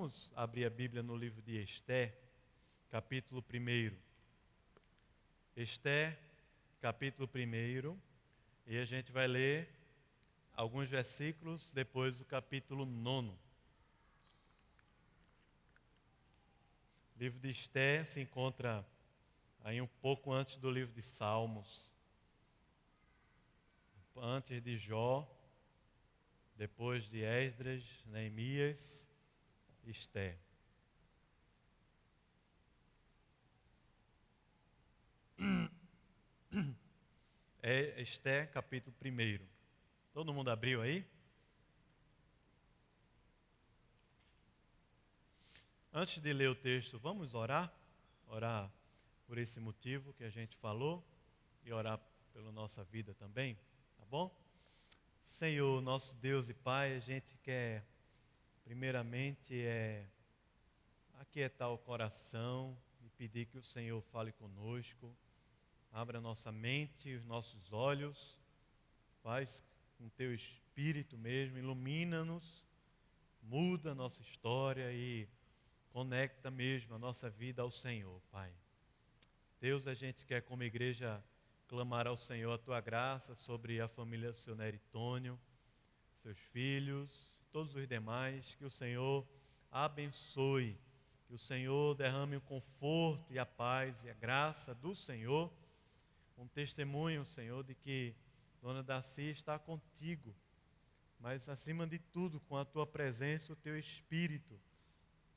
Vamos abrir a Bíblia no livro de Esther, capítulo 1. Esther, capítulo 1, e a gente vai ler alguns versículos depois do capítulo 9. O livro de Esther se encontra aí um pouco antes do livro de Salmos, antes de Jó, depois de Esdras, Neemias, Esther. É Esther, capítulo 1. Todo mundo abriu aí? Antes de ler o texto, vamos orar? Orar por esse motivo que a gente falou e orar pela nossa vida também, tá bom? Senhor, nosso Deus e Pai, a gente quer primeiramente aquietar o coração e pedir que o Senhor fale conosco, abra nossa mente, os nossos olhos, faz com teu Espírito mesmo, ilumina-nos, muda a nossa história e conecta mesmo a nossa vida ao Senhor, Pai. Deus, a gente quer como igreja clamar ao Senhor a tua graça sobre a família do Sr. Neritônio, seus filhos, todos os demais, que o Senhor abençoe, que o Senhor derrame o conforto e a paz e a graça do Senhor, um testemunho, Senhor, de que Dona Darcy está contigo, mas acima de tudo com a tua presença, o teu Espírito,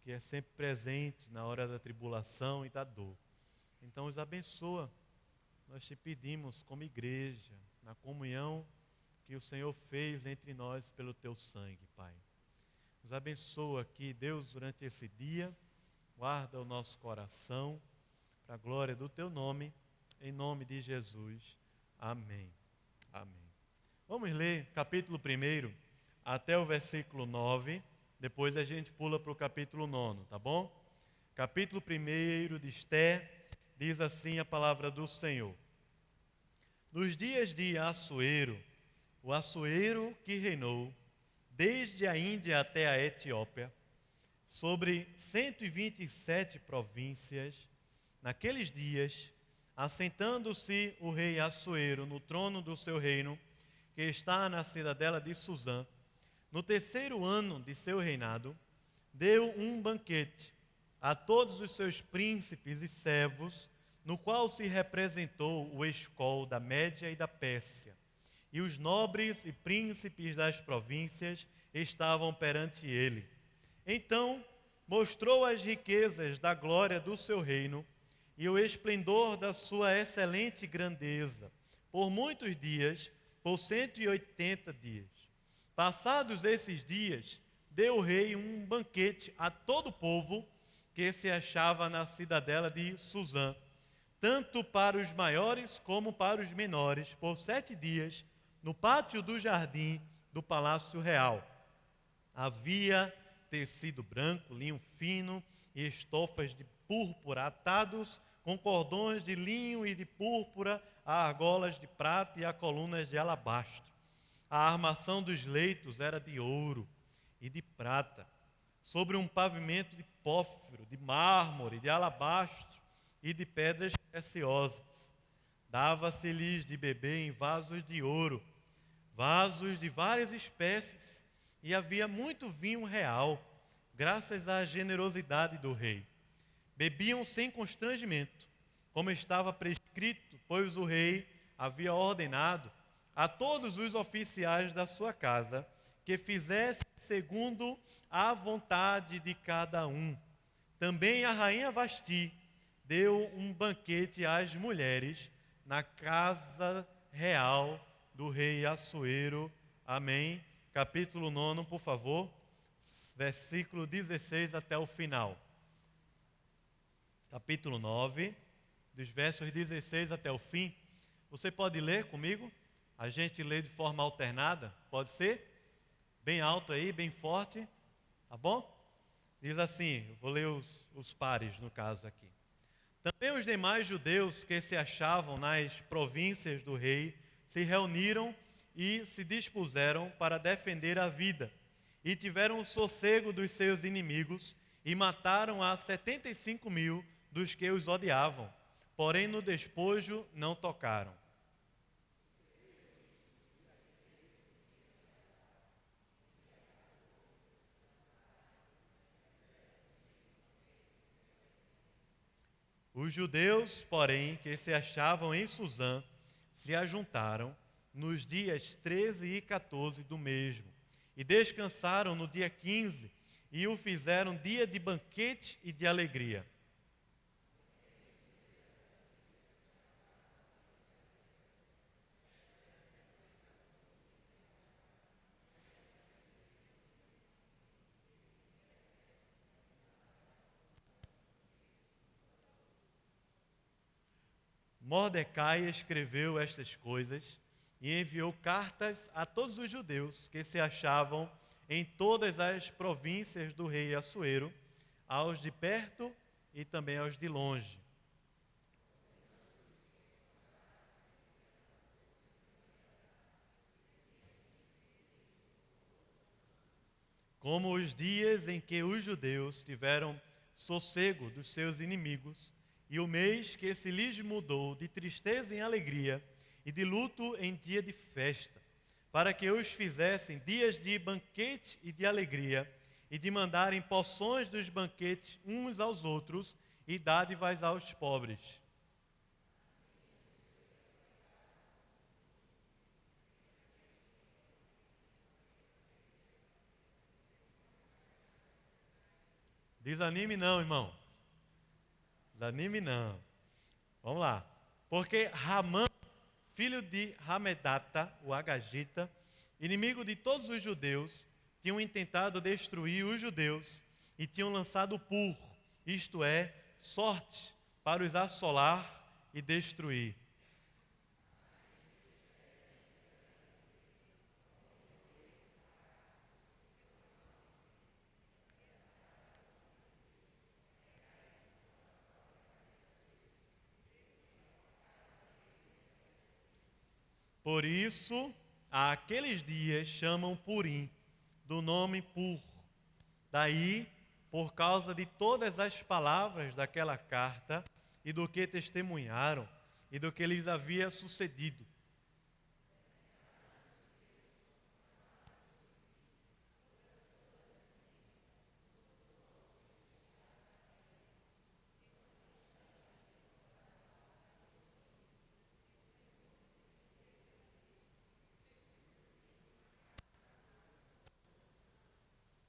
que é sempre presente na hora da tribulação e da dor. Então os abençoa, nós te pedimos como igreja, na comunhão que o Senhor fez entre nós pelo teu sangue, Pai. Nos abençoa aqui, Deus, durante esse dia, guarda o nosso coração, para a glória do teu nome, em nome de Jesus. Amém. Amém. Vamos ler capítulo 1 até o versículo 9, depois a gente pula para o capítulo 9, tá bom? Capítulo 1 de Esther, diz assim a palavra do Senhor. Nos dias de Assuero, o Assuero que reinou, desde a Índia até a Etiópia, sobre 127 províncias, naqueles dias, assentando-se o rei Assuero no trono do seu reino, que está na cidadela de Suzã, no 3º ano de seu reinado, deu um banquete a todos os seus príncipes e servos, no qual se representou o escol da Média e da Pérsia. E os nobres e príncipes das províncias estavam perante ele. Então mostrou as riquezas da glória do seu reino e o esplendor da sua excelente grandeza, por muitos dias, por 180 dias. Passados esses dias, deu o rei um banquete a todo o povo que se achava na cidadela de Suzã, tanto para os maiores como para os menores, por 7 dias, no pátio do jardim do Palácio Real. Havia tecido branco, linho fino e estofas de púrpura atados com cordões de linho e de púrpura a argolas de prata e a colunas de alabastro. A armação dos leitos era de ouro e de prata, sobre um pavimento de pófiro, de mármore, de alabastro e de pedras preciosas. Dava-se-lhes de beber em vasos de ouro, vasos de várias espécies, e havia muito vinho real, graças à generosidade do rei. Bebiam sem constrangimento, como estava prescrito, pois o rei havia ordenado a todos os oficiais da sua casa que fizessem segundo a vontade de cada um. Também a rainha Vasti deu um banquete às mulheres na casa real do rei Assuero. Amém. Capítulo 9, por favor, versículo 16 até o final. Capítulo 9, dos versos 16 até o fim. Você pode ler comigo? A gente lê de forma alternada, pode ser? Bem alto aí, bem forte, tá bom? Diz assim, vou ler os pares no caso aqui. Também os demais judeus que se achavam nas províncias do rei se reuniram e se dispuseram para defender a vida e tiveram o sossego dos seus inimigos, e mataram a 75.000 dos que os odiavam, porém no despojo não tocaram. Os judeus, porém, que se achavam em Susã, se ajuntaram nos dias 13 e 14 do mesmo, e descansaram no dia 15, e o fizeram dia de banquete e de alegria. Mordecai escreveu estas coisas e enviou cartas a todos os judeus que se achavam em todas as províncias do rei Assuero, aos de perto e também aos de longe. Como os dias em que os judeus tiveram sossego dos seus inimigos, e o mês que se lhes mudou de tristeza em alegria e de luto em dia de festa, para que os fizessem dias de banquete e de alegria, e de mandarem porções dos banquetes uns aos outros e dádivas aos pobres. Desanime não, irmão. Desanime não. Vamos lá. Porque Ramã, filho de Hamedata, o Agagita, inimigo de todos os judeus, tinham intentado destruir os judeus e tinham lançado pur, isto é, sorte, para os assolar e destruir. Por isso, aqueles dias chamam Purim, do nome Pur. Daí, por causa de todas as palavras daquela carta e do que testemunharam e do que lhes havia sucedido.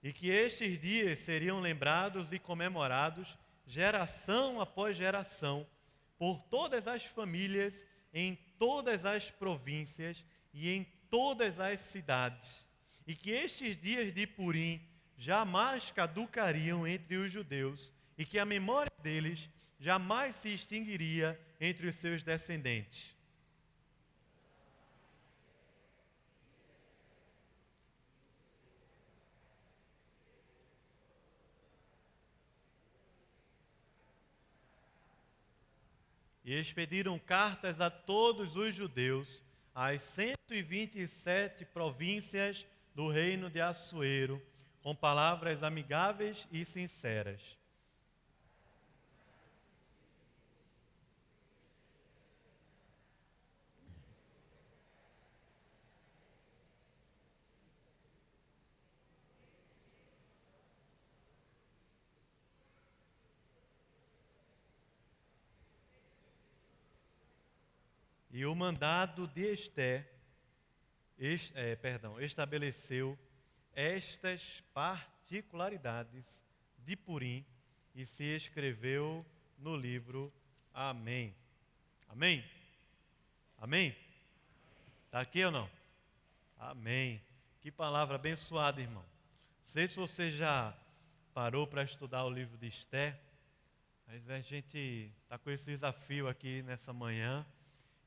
E que estes dias seriam lembrados e comemorados geração após geração, por todas as famílias, em todas as províncias e em todas as cidades. E que estes dias de Purim jamais caducariam entre os judeus, e que a memória deles jamais se extinguiria entre os seus descendentes. E expediram cartas a todos os judeus, às 127 províncias do reino de Assuero, com palavras amigáveis e sinceras. E o mandado de estabeleceu estas particularidades de Purim e se escreveu no livro. Amém. Amém? Amém? Está aqui ou não? Amém. Que palavra abençoada, irmão. Não sei se você já parou para estudar o livro de Esté, mas a gente está com esse desafio aqui nessa manhã.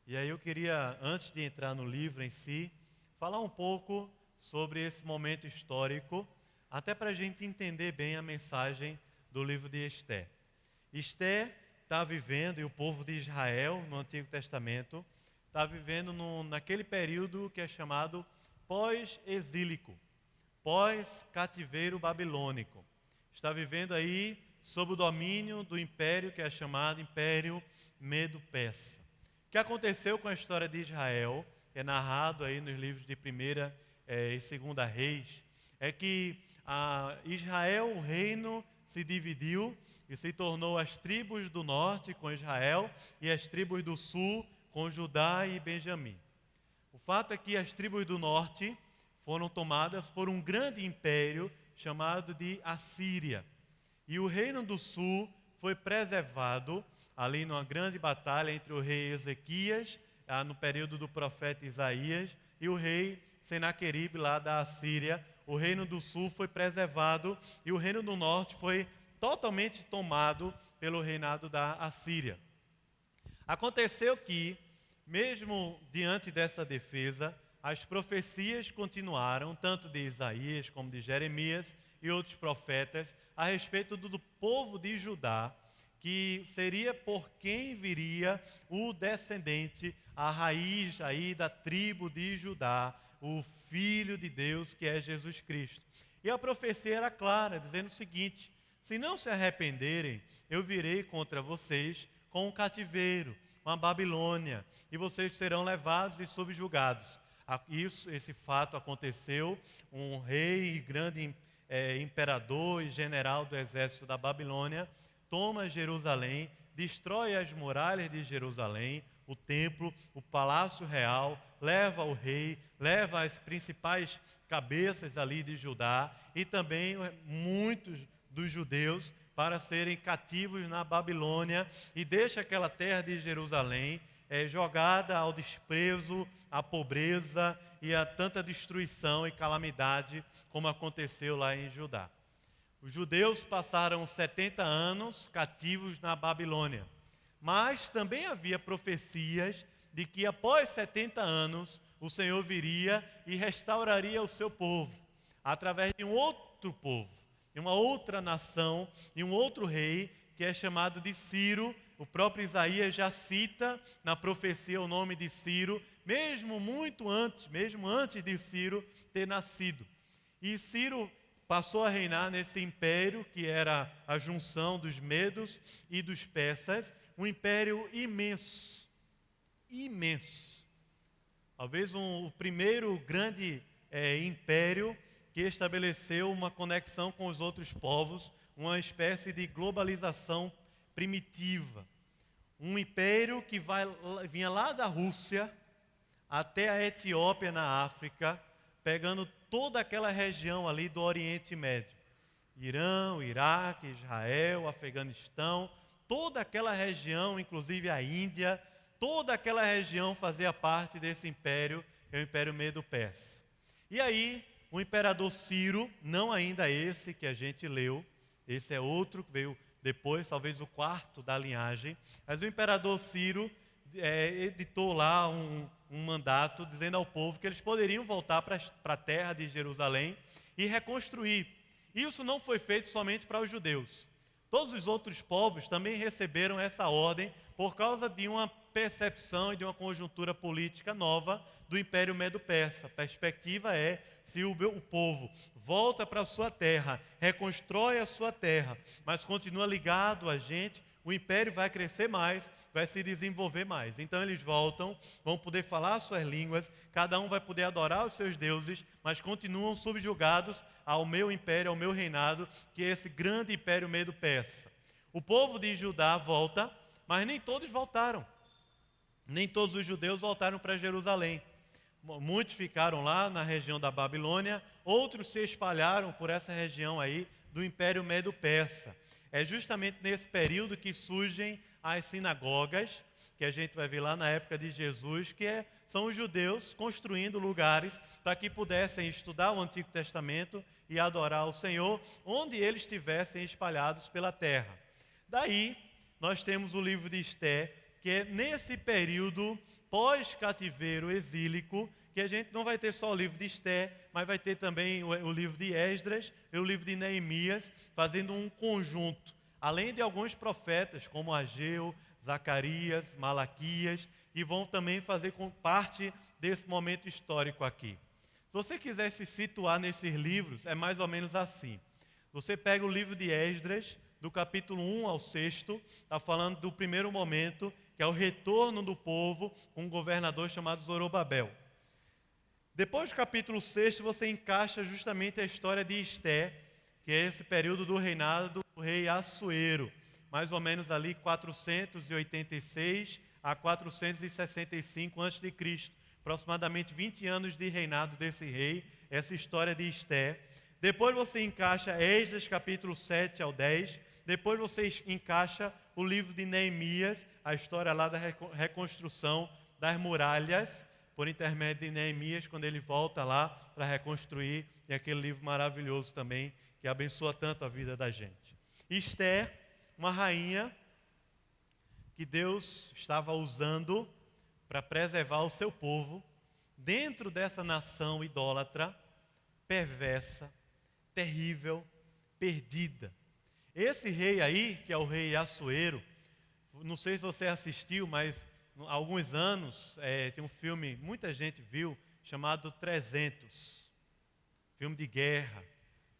E aí eu queria, antes de entrar no livro em si, falar um pouco sobre esse momento histórico, até para a gente entender bem a mensagem do livro de Esté. Esté está vivendo, e o povo de Israel, no Antigo Testamento, está vivendo naquele período que é chamado pós-exílico. pós-cativeiro babilônico. Está vivendo aí sob o domínio do império que é chamado Império Medo-Persa. O que aconteceu com a história de Israel, é narrado aí nos livros de 1ª e 2ª Reis, é que Israel, o reino, se dividiu e se tornou as tribos do norte com Israel e as tribos do sul com Judá e Benjamim. O fato é que as tribos do norte foram tomadas por um grande império chamado de Assíria. E o reino do sul foi preservado ali numa grande batalha entre o rei Ezequias, no período do profeta Isaías, e o rei Senaqueribe lá da Assíria. O reino do sul foi preservado e o reino do norte foi totalmente tomado pelo reinado da Assíria. Aconteceu que, mesmo diante dessa defesa, as profecias continuaram, tanto de Isaías como de Jeremias e outros profetas, a respeito do povo de Judá, que seria por quem viria o descendente, a raiz aí da tribo de Judá, o Filho de Deus, que é Jesus Cristo. E a profecia era clara, dizendo o seguinte: se não se arrependerem, eu virei contra vocês com um cativeiro, uma Babilônia, e vocês serão levados e subjugados. Esse fato aconteceu, um rei e grande imperador e general do exército da Babilônia toma Jerusalém, destrói as muralhas de Jerusalém, o templo, o palácio real, leva o rei, leva as principais cabeças ali de Judá e também muitos dos judeus para serem cativos na Babilônia e deixa aquela terra de Jerusalém jogada ao desprezo, à pobreza e a tanta destruição e calamidade como aconteceu lá em Judá. Os judeus passaram 70 anos cativos na Babilônia, mas também havia profecias de que após 70 anos o Senhor viria e restauraria o seu povo, através de um outro povo, de uma outra nação e um outro rei que é chamado de Ciro. O próprio Isaías já cita na profecia o nome de Ciro, mesmo antes de Ciro ter nascido. E Ciro passou a reinar nesse império que era a junção dos medos e dos persas, um império imenso, imenso. Talvez o primeiro grande império que estabeleceu uma conexão com os outros povos, uma espécie de globalização primitiva. Um império que vinha lá da Rússia até a Etiópia na África, pegando toda aquela região ali do Oriente Médio. Irã, Iraque, Israel, Afeganistão, toda aquela região, inclusive a Índia, toda aquela região fazia parte desse império, que é o Império Medo-Persa. E aí, o imperador Ciro, não ainda esse que a gente leu, esse é outro que veio depois, talvez o quarto da linhagem, mas o imperador Ciro editou lá um mandato dizendo ao povo que eles poderiam voltar para a terra de Jerusalém e reconstruir. Isso não foi feito somente para os judeus. Todos os outros povos também receberam essa ordem por causa de uma percepção e de uma conjuntura política nova do Império Medo-Persa. A perspectiva é, se o povo volta para a sua terra, reconstrói a sua terra, mas continua ligado a gente, o império vai crescer mais, vai se desenvolver mais. Então eles voltam, vão poder falar as suas línguas, cada um vai poder adorar os seus deuses, mas continuam subjugados ao meu império, ao meu reinado, que é esse grande império Medo-Persa. O povo de Judá volta, mas nem todos voltaram. Nem todos os judeus voltaram para Jerusalém. Muitos ficaram lá na região da Babilônia, outros se espalharam por essa região aí do Império Medo-Persa. É justamente nesse período que surgem as sinagogas, que a gente vai ver lá na época de Jesus, que são os judeus construindo lugares para que pudessem estudar o Antigo Testamento e adorar o Senhor, onde eles estivessem espalhados pela terra. Daí, nós temos o livro de Esté, que é nesse período pós-cativeiro exílico, que a gente não vai ter só o livro de Esté, mas vai ter também o livro de Esdras e o livro de Neemias, fazendo um conjunto, além de alguns profetas, como Ageu, Zacarias, Malaquias, que vão também fazer parte desse momento histórico aqui. Se você quiser se situar nesses livros, é mais ou menos assim. Você pega o livro de Esdras, do capítulo 1 ao 6º, está falando do primeiro momento, que é o retorno do povo com um governador chamado Zorobabel. Depois do capítulo 6, você encaixa justamente a história de Esté, que é esse período do reinado do rei Assuero, mais ou menos ali 486 a 465 a.C., aproximadamente 20 anos de reinado desse rei, essa história de Esté. Depois você encaixa Esdras capítulo 7 ao 10, depois você encaixa o livro de Neemias, a história lá da reconstrução das muralhas, por intermédio de Neemias, quando ele volta lá para reconstruir, e aquele livro maravilhoso também, que abençoa tanto a vida da gente. Esté, uma rainha que Deus estava usando para preservar o seu povo dentro dessa nação idólatra, perversa, terrível, perdida. Esse rei aí, que é o rei Assuero, não sei se você assistiu, mas há alguns anos tem um filme, muita gente viu, chamado 300, filme de guerra,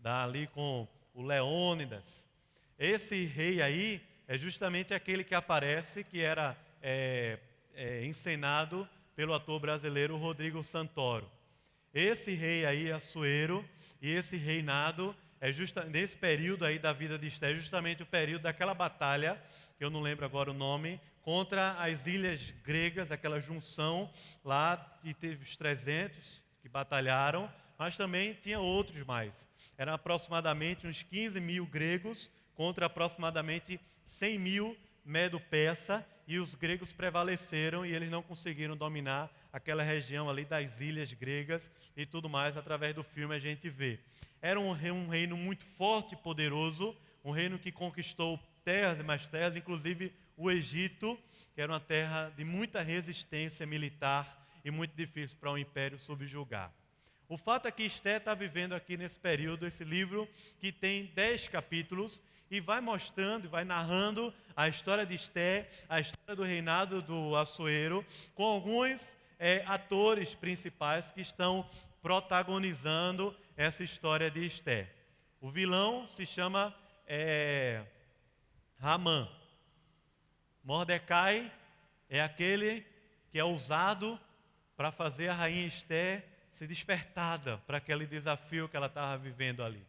ali com o Leônidas. Esse rei aí é justamente aquele que aparece, que era encenado pelo ator brasileiro Rodrigo Santoro. Esse rei aí, Assuero, e esse reinado nesse período aí da vida de Esté, justamente o período daquela batalha, que eu não lembro agora o nome, contra as ilhas gregas, aquela junção lá, que teve os 300 que batalharam, mas também tinha outros mais. Eram aproximadamente uns 15 mil gregos contra aproximadamente 100 mil medo-persa, e os gregos prevaleceram e eles não conseguiram dominar aquela região ali das ilhas gregas e tudo mais. Através do filme a gente vê. Era um reino muito forte e poderoso, um reino que conquistou terras e mais terras, inclusive o Egito, que era uma terra de muita resistência militar e muito difícil para o império subjugar. O fato é que Esté está vivendo aqui nesse período, esse livro que tem 10 capítulos, e vai mostrando, e vai narrando a história de Esté, a história do reinado do Assuero, com alguns atores principais que estão protagonizando essa história de Esté. O vilão se chama Ramã. Mordecai é aquele que é usado para fazer a rainha Esté se despertada para aquele desafio que ela estava vivendo ali.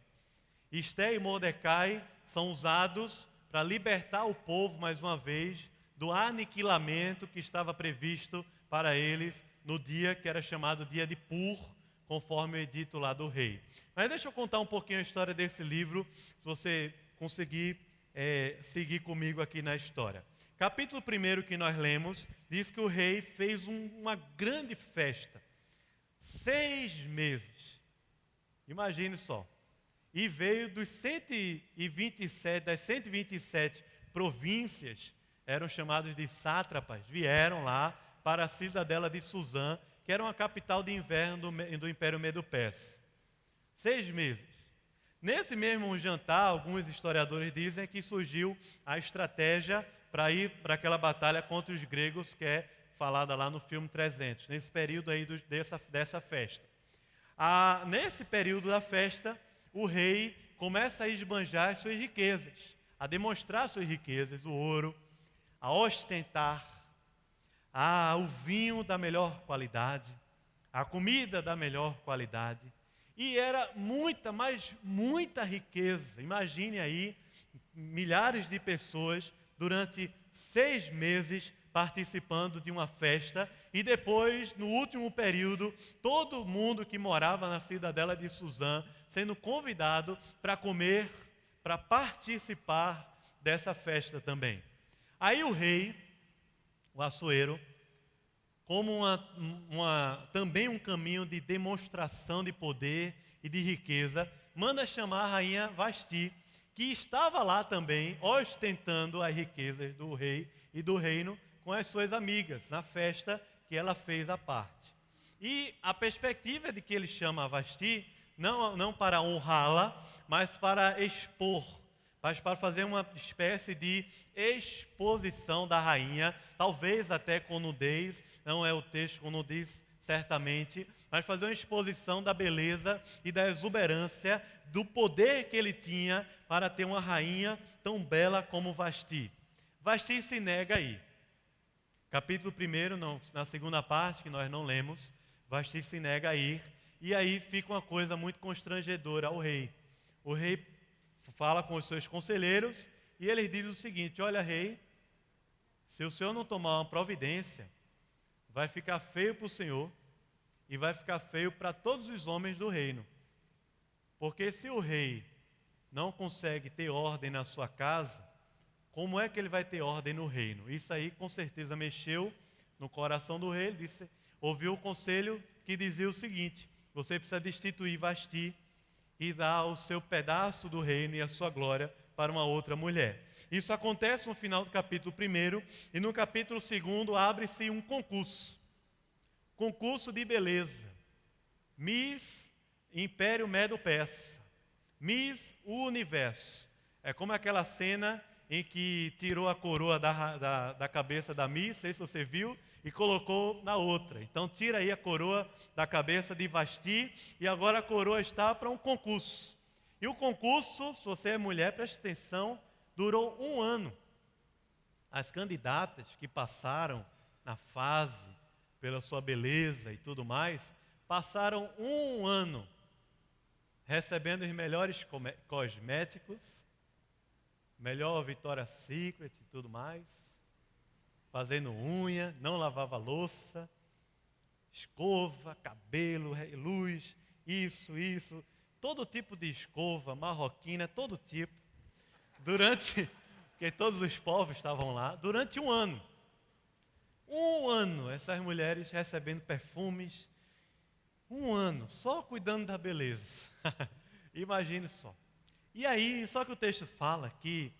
Esté e Mordecai são usados para libertar o povo, mais uma vez, do aniquilamento que estava previsto para eles no dia que era chamado dia de Pur, conforme o edito lá do rei. Mas deixa eu contar um pouquinho a história desse livro, se você conseguir seguir comigo aqui na história. Capítulo 1 que nós lemos, diz que o rei fez uma grande festa, 6 meses, imagine só. E veio das 127 províncias, eram chamados de sátrapas, vieram lá para a cidadela de Suzã, que era uma capital de inverno do Império Medo-Persa. 6 meses. Nesse mesmo jantar, alguns historiadores dizem que surgiu a estratégia para ir para aquela batalha contra os gregos, que é falada lá no filme 300, nesse período aí dessa festa. Nesse período da festa, o rei começa a esbanjar as suas riquezas, a demonstrar suas riquezas, o ouro, a ostentar, o vinho da melhor qualidade, a comida da melhor qualidade. E era muita, mas muita riqueza. Imagine aí, milhares de pessoas durante 6 meses participando de uma festa, e depois, no último período, todo mundo que morava na cidadela de Suzã sendo convidado para comer, para participar dessa festa também. Aí o rei, o Assuero, como também um caminho de demonstração de poder e de riqueza, manda chamar a rainha Vasti, que estava lá também ostentando as riquezas do rei e do reino com as suas amigas, na festa que ela fez à parte. E a perspectiva de que ele chama a Vasti, não para honrá-la, mas para expor, mas para fazer uma espécie de exposição da rainha, talvez até com nudez, não é o texto com nudez certamente, mas fazer uma exposição da beleza e da exuberância, do poder que ele tinha para ter uma rainha tão bela como Vasti. Vasti se nega aí. Capítulo 1, na segunda parte, que nós não lemos, Vasti se nega a ir, e aí fica uma coisa muito constrangedora ao rei. O rei fala com os seus conselheiros, e ele diz o seguinte: olha, rei, se o senhor não tomar uma providência, vai ficar feio para o senhor, e vai ficar feio para todos os homens do reino. Porque se o rei não consegue ter ordem na sua casa, como é que ele vai ter ordem no reino? Isso aí com certeza mexeu no coração do rei. Ele disse, ouviu o conselho que dizia o seguinte: você precisa destituir Vasti e dar o seu pedaço do reino e a sua glória para uma outra mulher. Isso acontece no final do capítulo 1, e no capítulo 2 abre-se um concurso. Concurso de beleza. Miss Império Medo-Persa. Miss Universo. É como aquela cena em que tirou a coroa da cabeça da Miss, não sei se você viu, e colocou na outra. Então tira aí a coroa da cabeça de Vasti, e agora a coroa está para um concurso. E o concurso, se você é mulher, preste atenção, durou 1 ano. As candidatas que passaram na fase, pela sua beleza e tudo mais, passaram 1 ano recebendo os melhores cosméticos, melhor Victoria's Secret e tudo mais, fazendo unha, não lavava louça, escova, cabelo, luz, isso, todo tipo de escova, marroquina, todo tipo, porque todos os povos estavam lá, durante 1 ano. 1 ano, essas mulheres recebendo perfumes, 1 ano, só cuidando da beleza. Imagine só. E aí, só que o texto fala que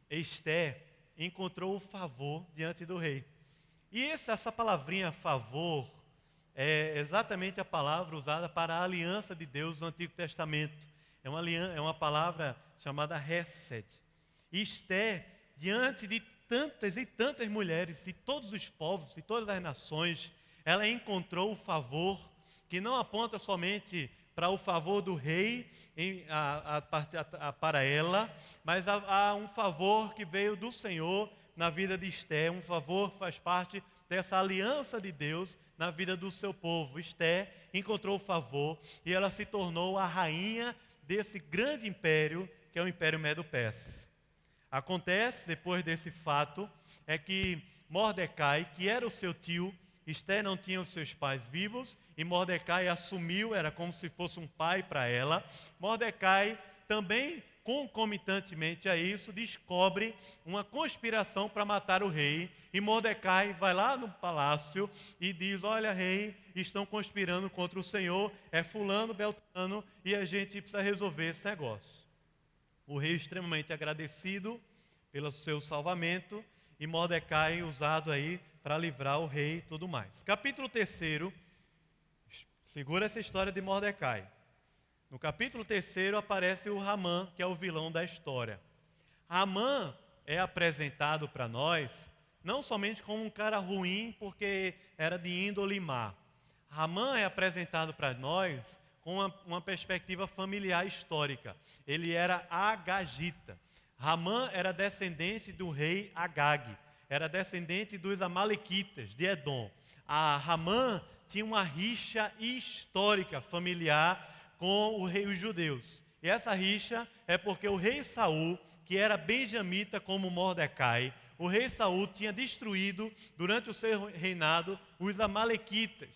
Esther encontrou o favor diante do rei. E essa palavrinha favor é exatamente a palavra usada para a aliança de Deus no Antigo Testamento. É uma palavra chamada Hesed. E Esther, diante de tantas e tantas mulheres de todos os povos, de todas as nações, ela encontrou o favor que não aponta somente para o favor do rei para ela, mas há um favor que veio do Senhor na vida de Esther, um favor que faz parte dessa aliança de Deus na vida do seu povo. Esther encontrou o favor e ela se tornou a rainha desse grande império, que é o Império Medo-Persa. Acontece, depois desse fato, é que Mordecai, que era o seu tio, Esther não tinha os seus pais vivos, e Mordecai assumiu, era como se fosse um pai para ela. Mordecai também, concomitantemente a isso, descobre uma conspiração para matar o rei, e Mordecai vai lá no palácio e diz: olha, rei, estão conspirando contra o Senhor, é fulano, beltrano, e a gente precisa resolver esse negócio. O rei extremamente agradecido pelo seu salvamento, e Mordecai usado aí para livrar o rei e tudo mais. Capítulo 3, segura essa história de Mordecai. No capítulo 3 aparece o Hamã, que é o vilão da história. Hamã é apresentado para nós não somente como um cara ruim porque era de índole má. Hamã é apresentado para nós com uma perspectiva familiar histórica. Ele era agagita. Hamã era descendente do rei Agag, era descendente dos amalequitas de Edom. Hamã tinha uma rixa histórica familiar com os judeus. E essa rixa é porque o rei Saul, que era benjamita como Mordecai, o rei Saul tinha destruído, durante o seu reinado, os amalequitas.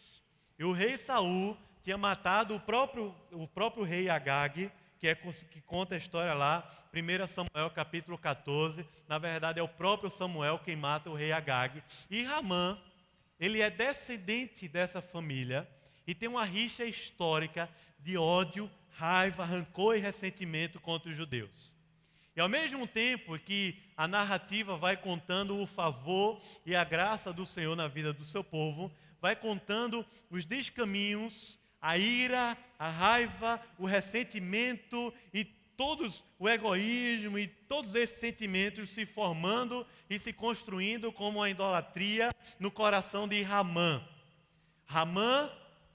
E o rei Saul tinha matado o próprio rei Agag, que conta a história lá, 1 Samuel capítulo 14. Na verdade é o próprio Samuel quem mata o rei Agag. E Hamã, ele é descendente dessa família e tem uma rixa histórica de ódio, raiva, rancor e ressentimento contra os judeus. E ao mesmo tempo que a narrativa vai contando o favor e a graça do Senhor na vida do seu povo, vai contando os descaminhos, a ira, a raiva, o ressentimento e o egoísmo e todos esses sentimentos se formando e se construindo como uma idolatria no coração de Hamã. Ramã,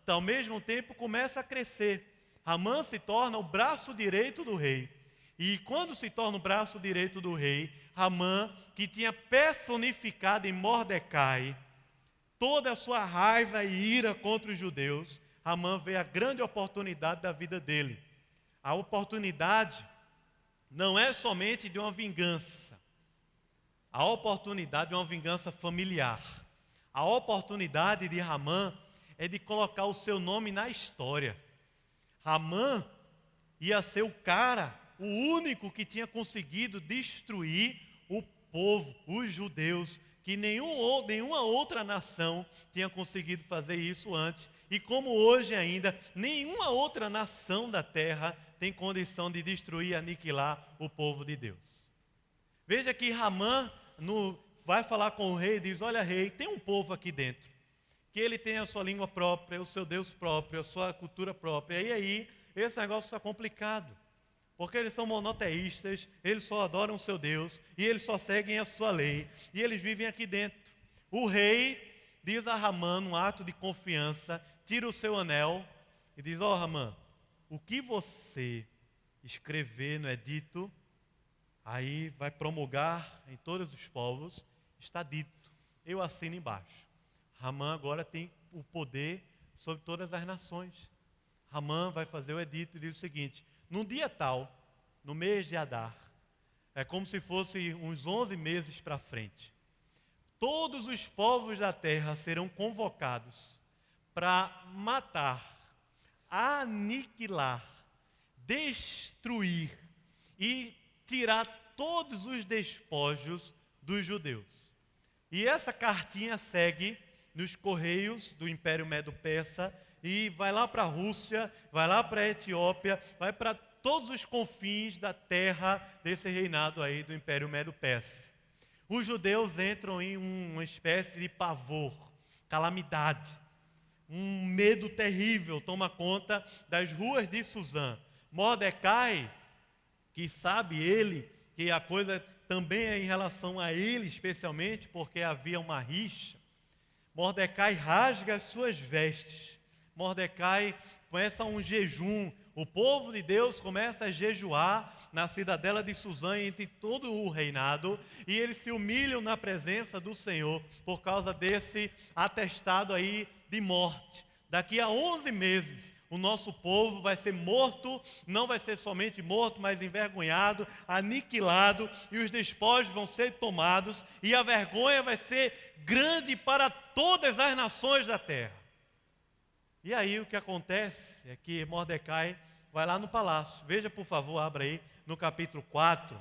ao mesmo tempo, começa a crescer. Ramã se torna o braço direito do rei. E quando se torna o braço direito do rei, Ramã, que tinha personificado em Mordecai toda a sua raiva e ira contra os judeus, Ramã vê a grande oportunidade da vida dele. A oportunidade não é somente de uma vingança, a oportunidade de uma vingança familiar. A oportunidade de Ramã é de colocar o seu nome na história. Ramã ia ser o cara, o único que tinha conseguido destruir o povo, os judeus, que nenhuma outra nação tinha conseguido fazer isso antes. E como hoje ainda, nenhuma outra nação da terra tem condição de destruir e aniquilar o povo de Deus. Veja que Ramã vai falar com o rei e diz: olha, rei, tem um povo aqui dentro, que ele tem a sua língua própria, o seu Deus próprio, a sua cultura própria. E aí, esse negócio está complicado, porque eles são monoteístas, eles só adoram o seu Deus, e eles só seguem a sua lei, e eles vivem aqui dentro. O rei diz a Ramã, num ato de confiança, tira o seu anel e diz: ó, Ramã, o que você escrever no edito, aí vai promulgar em todos os povos, está dito, eu assino embaixo. Ramã agora tem o poder sobre todas as nações. Ramã vai fazer o edito e diz o seguinte: num dia tal, no mês de Adar, é como se fosse uns 11 meses para frente, todos os povos da terra serão convocados para matar, aniquilar, destruir e tirar todos os despojos dos judeus. E essa cartinha segue nos correios do Império Medo-Persa e vai lá para a Rússia, vai lá para a Etiópia, vai para todos os confins da terra desse reinado aí do Império Medo-Persa. Os judeus entram em uma espécie de pavor, calamidade, um medo terrível toma conta das ruas de Suzã. Mordecai, que sabe ele que a coisa também é em relação a ele especialmente, porque havia uma rixa, Mordecai rasga as suas vestes. Mordecai começa um jejum. O povo de Deus começa a jejuar na cidadela de Suzã entre todo o reinado, e eles se humilham na presença do Senhor por causa desse atestado aí de morte. Daqui a 11 meses, o nosso povo vai ser morto, não vai ser somente morto, mas envergonhado, aniquilado, e os despojos vão ser tomados, e a vergonha vai ser grande para todas as nações da terra. E aí o que acontece é que Mordecai vai lá no palácio. Veja, por favor, abra aí no capítulo 4.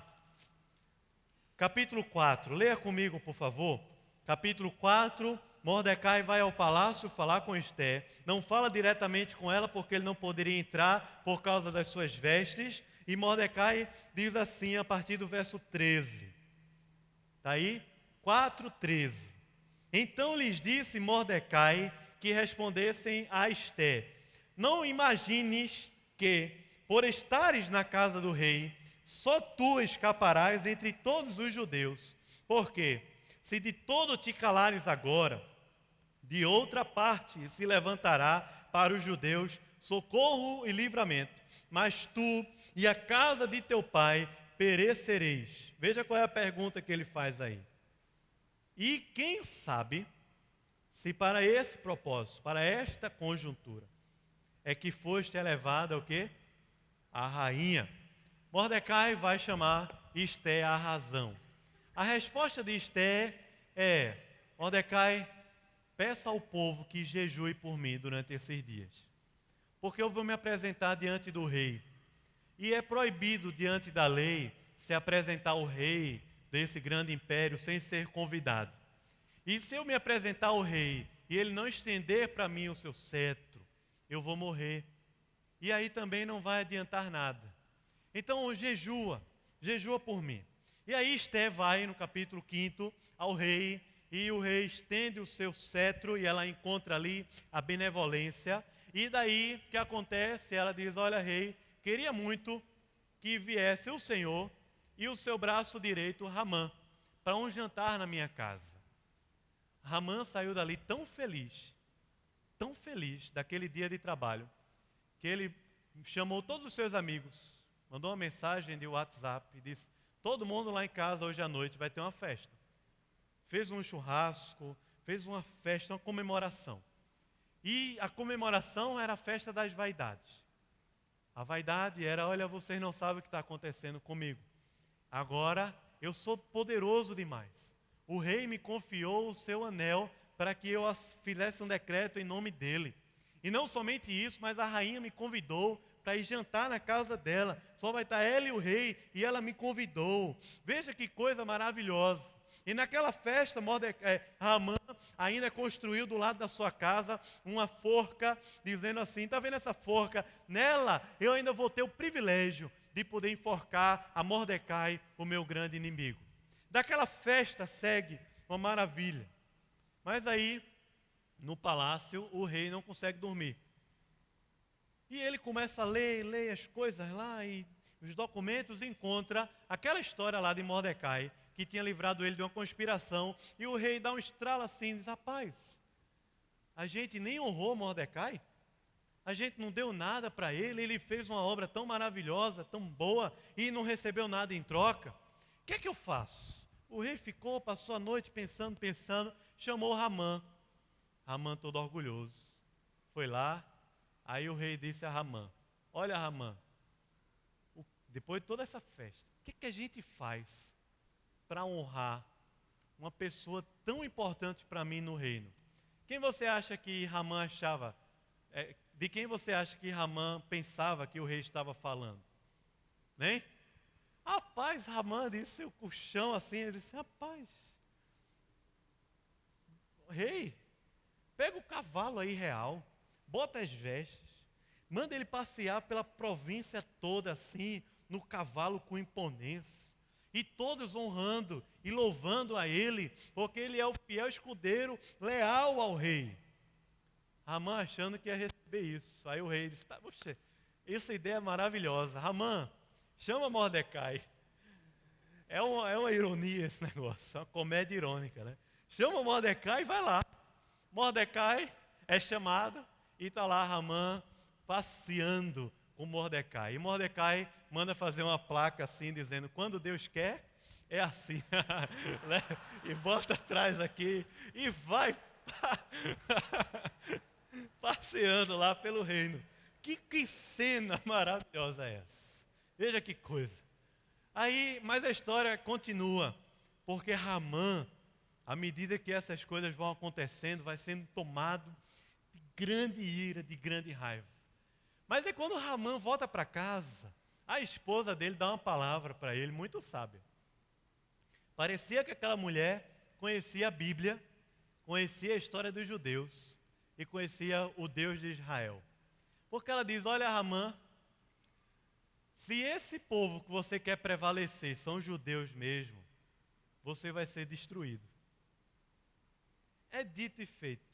Capítulo 4, leia comigo, por favor. Capítulo 4, Mordecai vai ao palácio falar com Esté. Não fala diretamente com ela, porque ele não poderia entrar por causa das suas vestes. E Mordecai diz assim, a partir do verso 13. Está aí? 4:13. Então lhes disse Mordecai que respondessem a Esté: não imagines que, por estares na casa do rei, só tu escaparás entre todos os judeus. Porque, se de todo te calares agora, de outra parte se levantará para os judeus socorro e livramento. Mas tu e a casa de teu pai perecereis. Veja qual é a pergunta que ele faz aí. E quem sabe se para esse propósito, para esta conjuntura, é que foste elevada o quê? A rainha. Mordecai vai chamar Esté a razão. A resposta de Esté é: Mordecai, peça ao povo que jejue por mim durante esses dias, porque eu vou me apresentar diante do rei, e é proibido diante da lei se apresentar ao rei desse grande império sem ser convidado. E se eu me apresentar ao rei e ele não estender para mim o seu cetro, eu vou morrer. E aí também não vai adiantar nada. Então jejua por mim. E aí Esté vai no capítulo 5 ao rei, e o rei estende o seu cetro e ela encontra ali a benevolência. E daí o que acontece? Ela diz: olha, rei, queria muito que viesse o Senhor e o seu braço direito, Ramã, para um jantar na minha casa. Ramã saiu dali tão feliz tão feliz daquele dia de trabalho que ele chamou todos os seus amigos, mandou uma mensagem de WhatsApp e disse: todo mundo lá em casa hoje à noite vai ter uma festa. Fez um churrasco, fez uma festa, uma comemoração. E a comemoração era a festa das vaidades. A vaidade era: olha, vocês não sabem o que está acontecendo comigo. Agora eu sou poderoso demais. O rei me confiou o seu anel para que eu fizesse um decreto em nome dele. E não somente isso, mas a rainha me convidou para ir jantar na casa dela. Só vai estar ela e o rei, e ela me convidou. Veja que coisa maravilhosa. E naquela festa, Ramã ainda construiu do lado da sua casa uma forca, dizendo assim: está vendo essa forca? Nela eu ainda vou ter o privilégio de poder enforcar a Mordecai, o meu grande inimigo. Daquela festa segue uma maravilha. Mas aí, no palácio, o rei não consegue dormir. E ele começa a ler as coisas lá, e os documentos, e encontra aquela história lá de Mordecai, que tinha livrado ele de uma conspiração. E o rei dá um estralo assim e diz: rapaz, a gente nem honrou Mordecai, a gente não deu nada para ele, ele fez uma obra tão maravilhosa, tão boa, e não recebeu nada em troca. O que é que eu faço? O rei ficou, passou a noite pensando, chamou Ramã. Ramã todo orgulhoso. Foi lá, aí o rei disse a Ramã: olha, Ramã, depois de toda essa festa, o que a gente faz para honrar uma pessoa tão importante para mim no reino? Quem você acha que Ramã achava, de quem você acha que Ramã pensava que o rei estava falando? Né? Rapaz, Ramã disse o chão assim, ele disse: rapaz, rei, pega o cavalo aí real, bota as vestes, manda ele passear pela província toda assim, no cavalo com imponência, e todos honrando e louvando a ele, porque ele é o fiel escudeiro, leal ao rei. Ramã achando que ia receber isso. Aí o rei disse: puxa, essa ideia é maravilhosa. Ramã, chama Mordecai. É uma ironia esse negócio, é uma comédia irônica, né? Chama Mordecai e vai lá. Mordecai é chamado e está lá Ramã passeando com Mordecai. E Mordecai manda fazer uma placa assim, dizendo: quando Deus quer, é assim. Né? E bota atrás aqui e vai passeando lá pelo reino. Que cena maravilhosa é essa? Veja que coisa. Aí, mas a história continua, porque Ramã, à medida que essas coisas vão acontecendo, vai sendo tomado de grande ira, de grande raiva. Mas é quando Ramã volta para casa, a esposa dele dá uma palavra para ele muito sábia. Parecia que aquela mulher conhecia a Bíblia, conhecia a história dos judeus e conhecia o Deus de Israel. Porque ela diz: olha, Ramã, se esse povo que você quer prevalecer são judeus mesmo, você vai ser destruído. É dito e feito.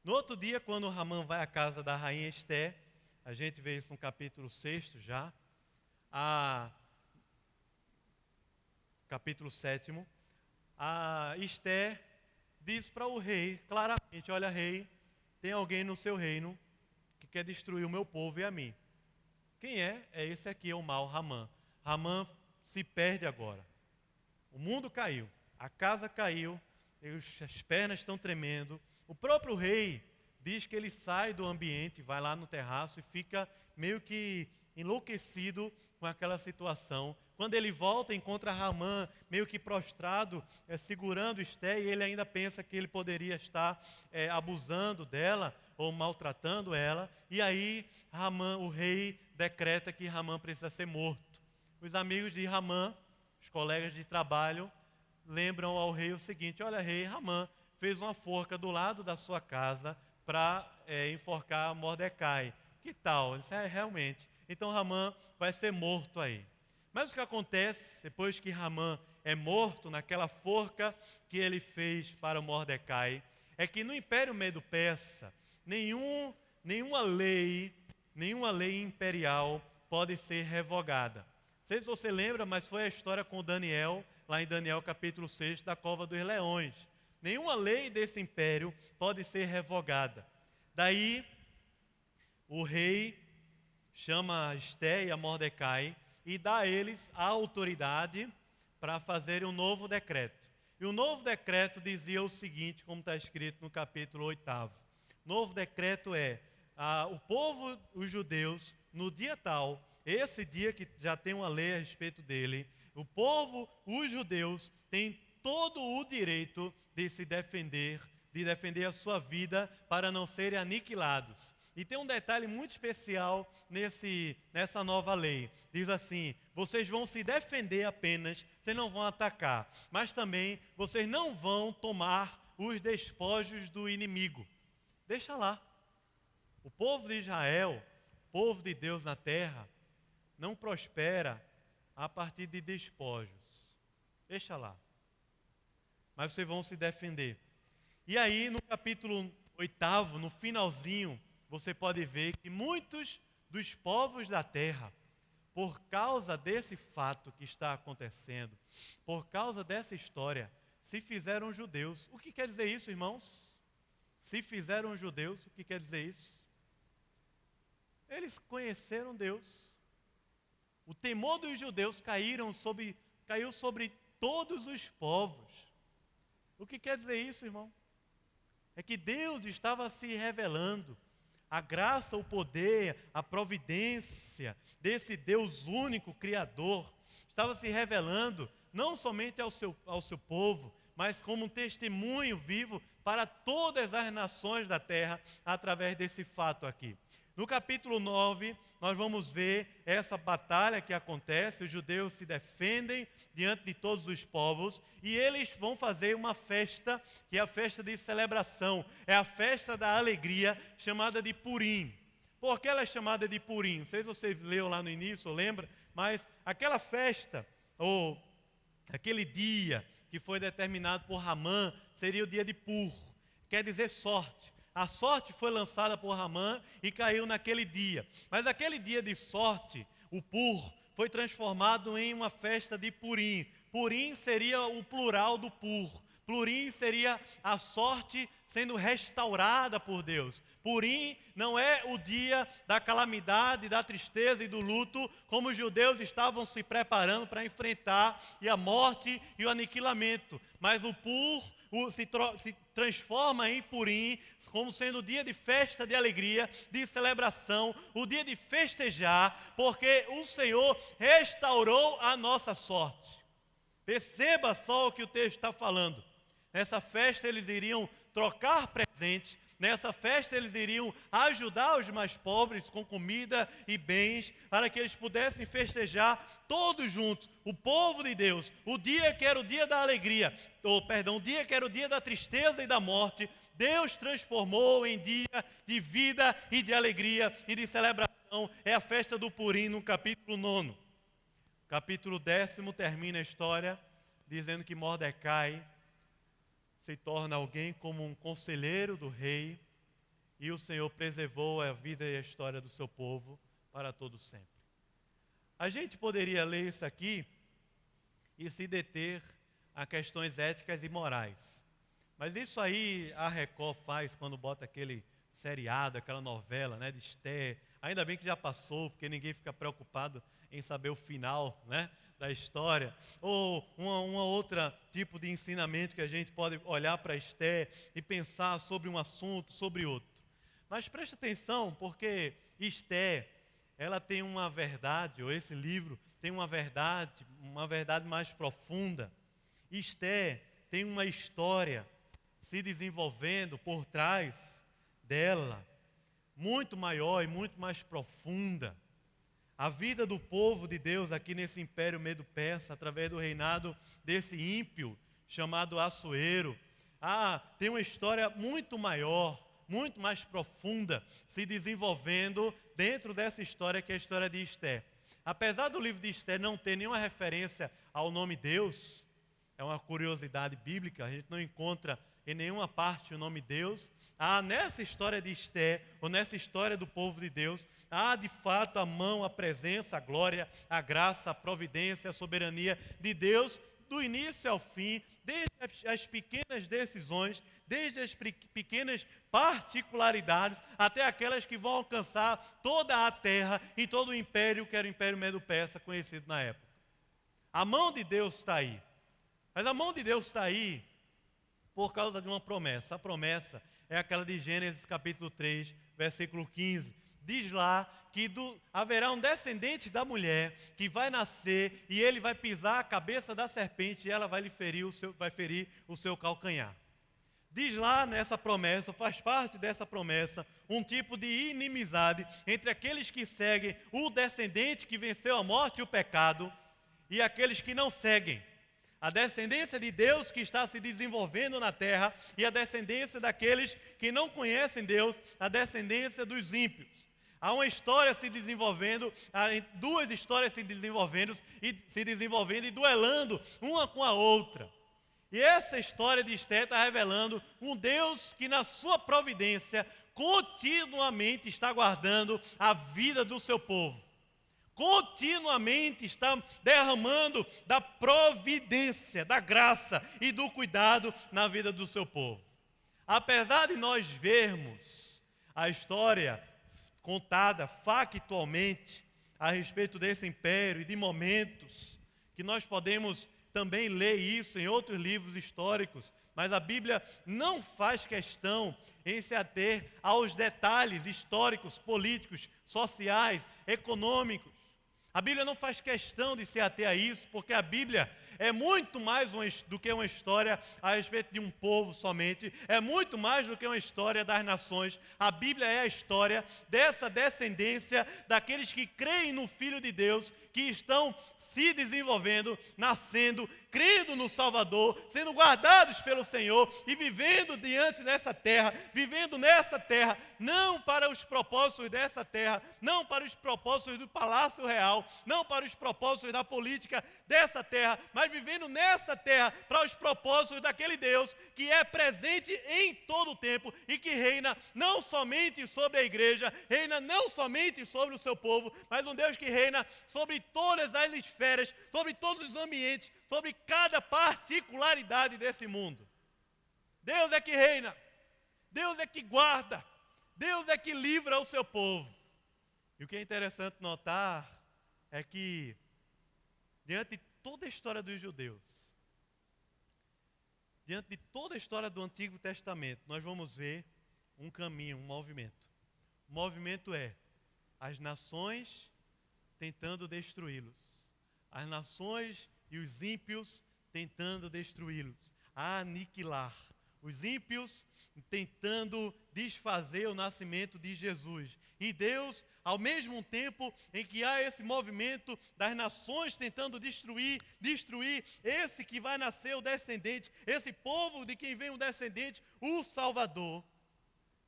No outro dia, quando Ramã vai à casa da rainha Esté, a gente vê isso no capítulo 6 já, capítulo 7, a Esté diz para o rei claramente: olha, rei, tem alguém no seu reino que quer destruir o meu povo e a mim. Quem é? É esse aqui, é o mau Ramã. Ramã se perde agora. O mundo caiu, a casa caiu, as pernas estão tremendo. O próprio rei diz que ele sai do ambiente, vai lá no terraço e fica meio que enlouquecido com aquela situação. Quando ele volta, encontra Ramã meio que prostrado, segurando Esté, e ele ainda pensa que ele poderia estar abusando dela ou maltratando ela. E aí Ramã, o rei, decreta que Ramã precisa ser morto. Os amigos de Ramã, os colegas de trabalho, lembram ao rei o seguinte: olha, rei, Ramã fez uma forca do lado da sua casa para enforcar Mordecai. Que tal? Ele disse: realmente. Então Ramã vai ser morto aí. Mas o que acontece depois que Ramã é morto naquela forca que ele fez para Mordecai é que no Império Medo-Persa nenhuma lei imperial pode ser revogada. Não sei se você lembra, mas foi a história com Daniel, lá em Daniel capítulo 6, da cova dos leões. Nenhuma lei desse império pode ser revogada. Daí, o rei chama a Esté e a Mordecai e dá a eles a autoridade para fazerem um novo decreto. E o novo decreto dizia o seguinte, como está escrito no capítulo 8º. Novo decreto é, o povo, os judeus, no dia tal, esse dia que já tem uma lei a respeito dele, o povo, os judeus, têm todo o direito de se defender, de defender a sua vida para não serem aniquilados. E tem um detalhe muito especial nessa nova lei. Diz assim, vocês vão se defender apenas, vocês não vão atacar. Mas também vocês não vão tomar os despojos do inimigo. Deixa lá. O povo de Israel, povo de Deus na terra, não prospera a partir de despojos. Deixa lá. Mas vocês vão se defender. E aí, no capítulo 8º, no finalzinho, você pode ver que muitos dos povos da terra, por causa desse fato que está acontecendo, por causa dessa história, se fizeram judeus. O que quer dizer isso, irmãos? Se fizeram judeus, o que quer dizer isso? Eles conheceram Deus. O temor dos judeus caiu sobre todos os povos. O que quer dizer isso, irmão? É que Deus estava se revelando. A graça, o poder, a providência desse Deus único, Criador, estava se revelando não somente ao seu povo, mas como um testemunho vivo para todas as nações da terra, através desse fato aqui. No capítulo 9, nós vamos ver essa batalha que acontece, os judeus se defendem diante de todos os povos e eles vão fazer uma festa, que é a festa de celebração, é a festa da alegria, chamada de Purim. Por que ela é chamada de Purim? Não sei se você leu lá no início ou lembra, mas aquela festa, ou aquele dia que foi determinado por Ramã, seria o dia de Pur, quer dizer sorte. A sorte foi lançada por Ramã e caiu naquele dia. Mas aquele dia de sorte, o Pur, foi transformado em uma festa de Purim. Purim seria o plural do Pur. Purim seria a sorte sendo restaurada por Deus. Purim não é o dia da calamidade, da tristeza e do luto, como os judeus estavam se preparando para enfrentar a morte e o aniquilamento. Mas o Pur se transforma em Purim, como sendo o dia de festa, de alegria, de celebração, o dia de festejar, porque o Senhor restaurou a nossa sorte. Perceba só o que o texto está falando. Nessa festa eles iriam trocar presentes, nessa festa eles iriam ajudar os mais pobres com comida e bens, para que eles pudessem festejar todos juntos, o povo de Deus, o dia que era o dia da alegria, o dia que era o dia da tristeza e da morte, Deus transformou em dia de vida e de alegria e de celebração. É a festa do Purim no capítulo 9. Capítulo 10 termina a história dizendo que Mordecai se torna alguém como um conselheiro do rei e o Senhor preservou a vida e a história do seu povo para todo sempre. A gente poderia ler isso aqui e se deter a questões éticas e morais. Mas isso aí a Record faz quando bota aquele seriado, aquela novela, né, de Esté. Ainda bem que já passou, porque ninguém fica preocupado em saber o final, né, da história. Ou uma outra tipo de ensinamento que a gente pode olhar para Esté e pensar sobre um assunto, sobre outro. Mas preste atenção, porque Esté, ela tem uma verdade, ou esse livro tem uma verdade mais profunda. Esté tem uma história se desenvolvendo por trás dela, muito maior e muito mais profunda. A vida do povo de Deus aqui nesse Império Medo-Persa, através do reinado desse ímpio chamado Assuero, tem uma história muito maior, muito mais profunda, se desenvolvendo dentro dessa história que é a história de Esté. Apesar do livro de Esté não ter nenhuma referência ao nome Deus, é uma curiosidade bíblica, a gente não encontra em nenhuma parte o nome Deus. Nessa história de Esté, ou nessa história do povo de Deus, há de fato a mão, a presença, a glória, a graça, a providência, a soberania de Deus do início ao fim, desde as pequenas decisões, desde as pequenas particularidades, até aquelas que vão alcançar toda a terra e todo o império, que era o Império Medo-Persa, conhecido na época. A mão de Deus está aí. Mas a mão de Deus está aí por causa de uma promessa. A promessa é aquela de Gênesis capítulo 3, versículo 15. Diz lá que haverá um descendente da mulher que vai nascer e ele vai pisar a cabeça da serpente e ela vai ferir o seu calcanhar. Diz lá nessa promessa, faz parte dessa promessa, um tipo de inimizade entre aqueles que seguem o descendente que venceu a morte e o pecado e aqueles que não seguem. A descendência de Deus que está se desenvolvendo na terra e a descendência daqueles que não conhecem Deus, a descendência dos ímpios. Há uma história se desenvolvendo, há duas histórias se desenvolvendo e duelando uma com a outra. E essa história de Esther está revelando um Deus que na sua providência continuamente está guardando a vida do seu povo. Continuamente está derramando da providência, da graça e do cuidado na vida do seu povo. Apesar de nós vermos a história contada factualmente a respeito desse império e de momentos que nós podemos também ler isso em outros livros históricos, mas a Bíblia não faz questão em se ater aos detalhes históricos, políticos, sociais, econômicos. A Bíblia não faz questão de se ater a isso, porque a Bíblia é muito mais do que uma história a respeito de um povo somente, é muito mais do que uma história das nações. A Bíblia é a história dessa descendência, daqueles que creem no Filho de Deus, que estão se desenvolvendo, nascendo, crendo no Salvador, sendo guardados pelo Senhor e vivendo diante dessa terra, vivendo nessa terra, não para os propósitos dessa terra, não para os propósitos do Palácio Real, não para os propósitos da política dessa terra, mas vivendo nessa terra para os propósitos daquele Deus que é presente em todo o tempo e que reina não somente sobre a igreja, reina não somente sobre o seu povo, mas um Deus que reina sobre todas as esferas, sobre todos os ambientes, sobre cada particularidade desse mundo. Deus é que reina, Deus é que guarda, Deus é que livra o seu povo. E o que é interessante notar é que, diante de toda a história dos judeus, diante de toda a história do Antigo Testamento, nós vamos ver um caminho, um movimento. O movimento é as nações tentando destruí-los, as nações e os ímpios tentando destruí-los, aniquilar. Os ímpios tentando desfazer o nascimento de Jesus. E Deus, ao mesmo tempo em que há esse movimento das nações tentando destruir esse que vai nascer o descendente, esse povo de quem vem o descendente, o Salvador.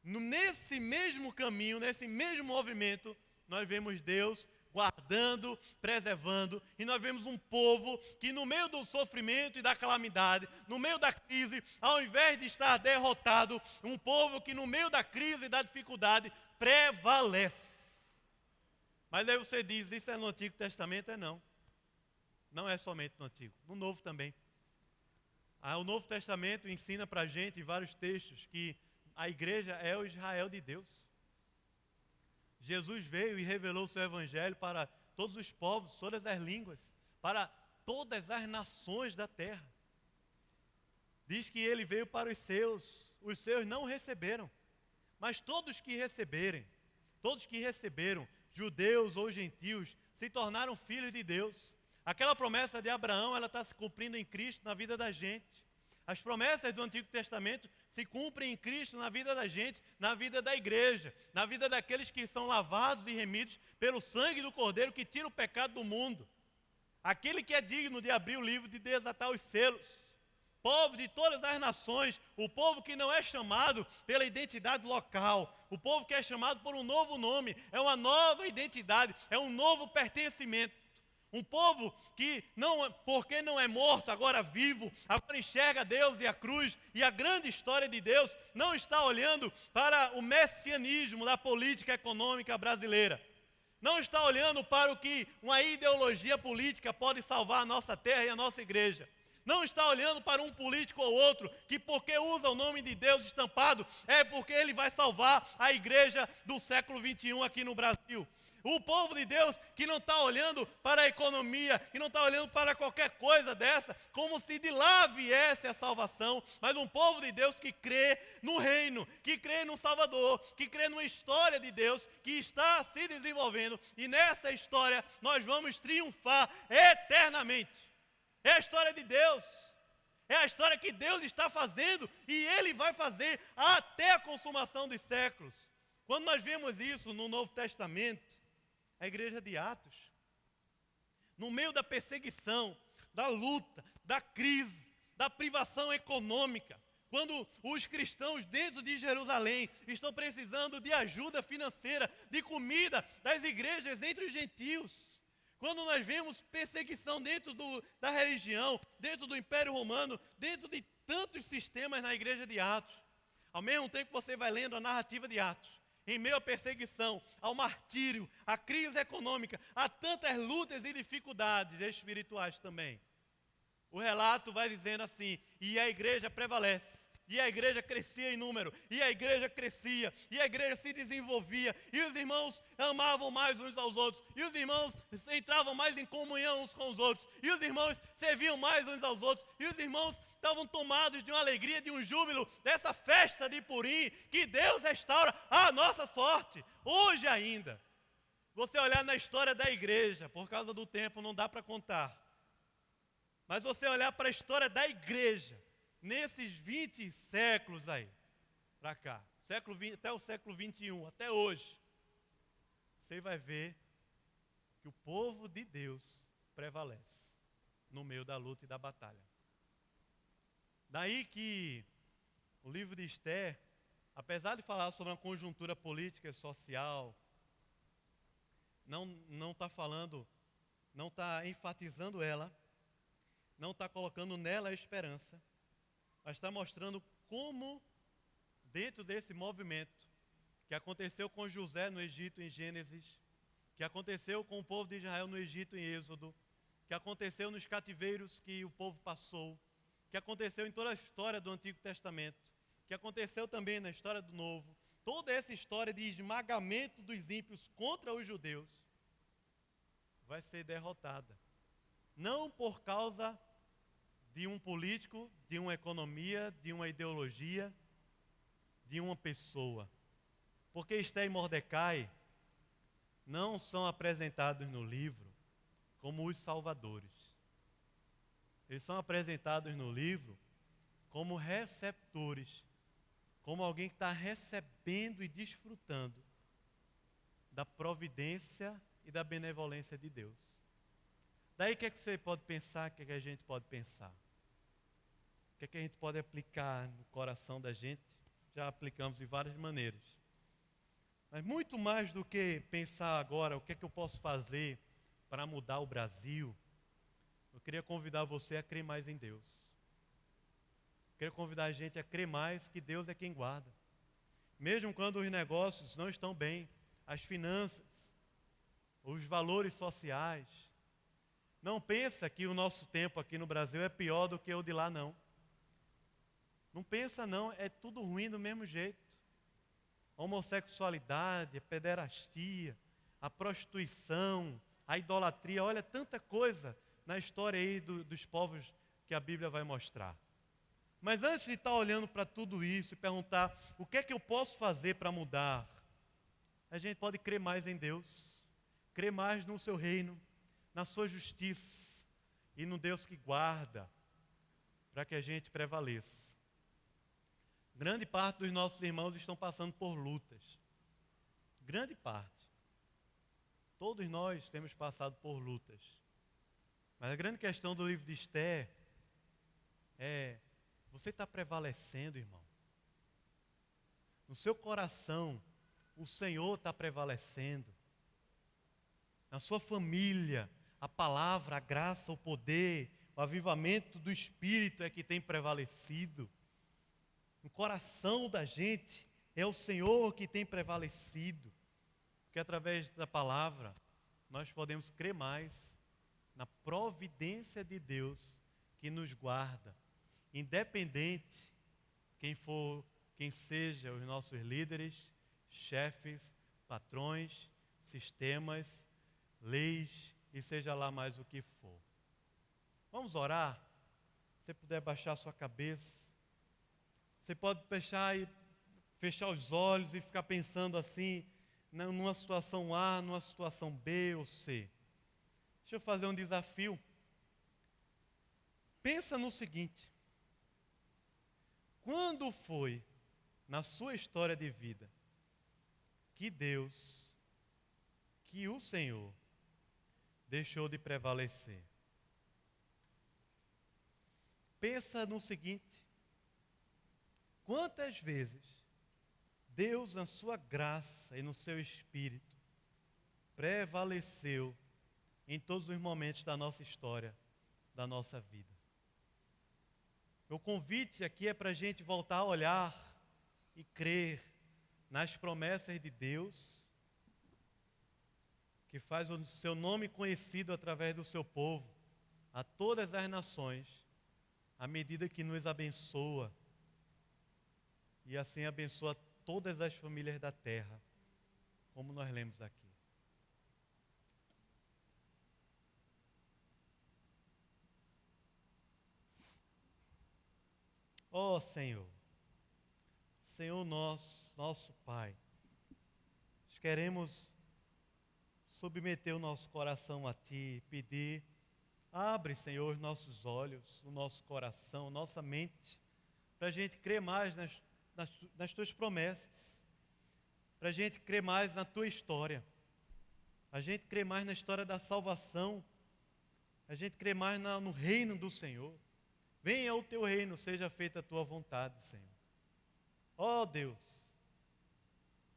Nesse mesmo caminho, nesse mesmo movimento, nós vemos Deus guardando, preservando, e nós vemos um povo que no meio do sofrimento e da calamidade, no meio da crise, ao invés de estar derrotado, um povo que no meio da crise e da dificuldade prevalece. Mas aí você diz, isso é no Antigo Testamento? É não. Não é somente no Antigo, no Novo também. O Novo Testamento ensina para a gente, em vários textos, que a igreja é o Israel de Deus. Jesus veio e revelou o seu evangelho para todos os povos, todas as línguas, para todas as nações da terra. Diz que ele veio para os seus não receberam. Mas todos que receberam, judeus ou gentios, se tornaram filhos de Deus. Aquela promessa de Abraão, ela está se cumprindo em Cristo na vida da gente. As promessas do Antigo Testamento se cumprem em Cristo na vida da gente, na vida da igreja, na vida daqueles que são lavados e remidos pelo sangue do Cordeiro que tira o pecado do mundo. Aquele que é digno de abrir o livro, de desatar os selos. Povo de todas as nações, o povo que não é chamado pela identidade local, o povo que é chamado por um novo nome, é uma nova identidade, é um novo pertencimento. Um povo que, porque não é morto, agora vivo, agora enxerga Deus e a cruz e a grande história de Deus, não está olhando para o messianismo da política econômica brasileira. Não está olhando para o que uma ideologia política pode salvar a nossa terra e a nossa igreja. Não está olhando para um político ou outro, que porque usa o nome de Deus estampado, é porque ele vai salvar a igreja do século 21 aqui no Brasil. O povo de Deus que não está olhando para a economia, que não está olhando para qualquer coisa dessa, como se de lá viesse a salvação, mas um povo de Deus que crê no reino, que crê no Salvador, que crê numa história de Deus que está se desenvolvendo, e nessa história nós vamos triunfar eternamente. É a história de Deus, é a história que Deus está fazendo e Ele vai fazer até a consumação dos séculos. Quando nós vemos isso no Novo Testamento, a igreja de Atos, no meio da perseguição, da luta, da crise, da privação econômica, quando os cristãos dentro de Jerusalém estão precisando de ajuda financeira, de comida das igrejas entre os gentios, quando nós vemos perseguição dentro da religião, dentro do Império Romano, dentro de tantos sistemas na igreja de Atos, ao mesmo tempo que você vai lendo a narrativa de Atos, em meio à perseguição, ao martírio, à crise econômica, a tantas lutas e dificuldades espirituais também. O relato vai dizendo assim, e a igreja prevalece, e a igreja crescia em número, e a igreja crescia, e a igreja se desenvolvia, e os irmãos amavam mais uns aos outros, e os irmãos entravam mais em comunhão uns com os outros, e os irmãos serviam mais uns aos outros, e os irmãos estavam tomados de uma alegria, de um júbilo, dessa festa de Purim, que Deus restaura a nossa sorte, hoje ainda. Você olhar na história da igreja, por causa do tempo não dá para contar, mas você olhar para a história da igreja, nesses 20 séculos aí, para cá, até o século 21, até hoje, você vai ver que o povo de Deus prevalece no meio da luta e da batalha. Daí que o livro de Esther, apesar de falar sobre uma conjuntura política e social, não está falando, não está enfatizando ela, não está colocando nela a esperança, mas está mostrando como, dentro desse movimento, que aconteceu com José no Egito em Gênesis, que aconteceu com o povo de Israel no Egito em Êxodo, que aconteceu nos cativeiros que o povo passou, que aconteceu em toda a história do Antigo Testamento, que aconteceu também na história do Novo, toda essa história de esmagamento dos ímpios contra os judeus, vai ser derrotada. Não por causa de um político, de uma economia, de uma ideologia, de uma pessoa. Porque Esther e Mordecai não são apresentados no livro como os salvadores. Eles são apresentados no livro como receptores, como alguém que está recebendo e desfrutando da providência e da benevolência de Deus. Daí o que é que você pode pensar, o que é que a gente pode pensar? O que é que a gente pode aplicar no coração da gente? Já aplicamos de várias maneiras. Mas muito mais do que pensar agora o que é que eu posso fazer para mudar o Brasil, eu queria convidar você a crer mais em Deus. Eu queria convidar a gente a crer mais que Deus é quem guarda. Mesmo quando os negócios não estão bem, as finanças, os valores sociais. Não pensa que o nosso tempo aqui no Brasil é pior do que o de lá, não. Não pensa não, é tudo ruim do mesmo jeito. A homossexualidade, a pederastia, a prostituição, a idolatria, olha, tanta coisa na história aí dos povos que a Bíblia vai mostrar. Mas antes de estar olhando para tudo isso e perguntar o que é que eu posso fazer para mudar, a gente pode crer mais em Deus, crer mais no seu reino, na sua justiça e no Deus que guarda, para que a gente prevaleça. Grande parte dos nossos irmãos estão passando por lutas. Grande parte. Todos nós temos passado por lutas. Mas a grande questão do livro de Esther é: você está prevalecendo, irmão? No seu coração, o Senhor está prevalecendo. Na sua família, a palavra, a graça, o poder, o avivamento do Espírito é que tem prevalecido. No coração da gente, é o Senhor que tem prevalecido. Porque através da palavra, nós podemos crer mais na providência de Deus, que nos guarda, independente quem seja os nossos líderes, chefes, patrões, sistemas, leis e seja lá mais o que for. Vamos orar? Se você puder baixar sua cabeça, você pode fechar os olhos e ficar pensando assim, numa situação A, numa situação B ou C. Deixa eu fazer um desafio. Pensa no seguinte: quando foi na sua história de vida que o Senhor deixou de prevalecer? Pensa no seguinte: quantas vezes Deus, na sua graça e no seu Espírito, prevaleceu em todos os momentos da nossa história, da nossa vida? O convite aqui é para a gente voltar a olhar e crer nas promessas de Deus, que faz o seu nome conhecido através do seu povo a todas as nações, à medida que nos abençoa e assim abençoa todas as famílias da terra, como nós lemos aqui. Ó Senhor, Senhor nosso Pai, nós queremos submeter o nosso coração a Ti, pedir, abre, Senhor, os nossos olhos, o nosso coração, nossa mente, para a gente crer mais nas Tuas promessas, para a gente crer mais na Tua história, a gente crer mais na história da salvação, a gente crer mais no reino do Senhor. Venha o Teu reino, seja feita a Tua vontade, Senhor. Ó Deus,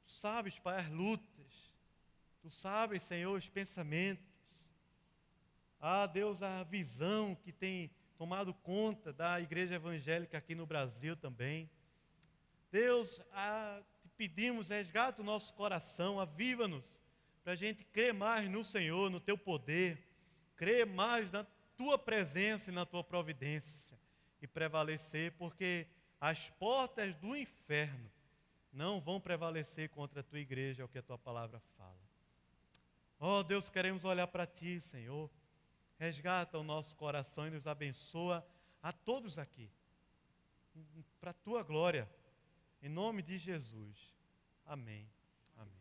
Tu sabes, Pai, as lutas, Tu sabes, Senhor, os pensamentos. Deus, a visão que tem tomado conta da igreja evangélica aqui no Brasil também. Deus, te pedimos, resgata o nosso coração, aviva-nos, para a gente crer mais no Senhor, no Teu poder, crer mais na Tua presença e na Tua providência, e prevalecer, porque as portas do inferno não vão prevalecer contra a Tua igreja, é o que a Tua palavra fala. Ó Deus, queremos olhar para Ti, Senhor, resgata o nosso coração e nos abençoa a todos aqui, para a Tua glória, em nome de Jesus. Amém. Amém.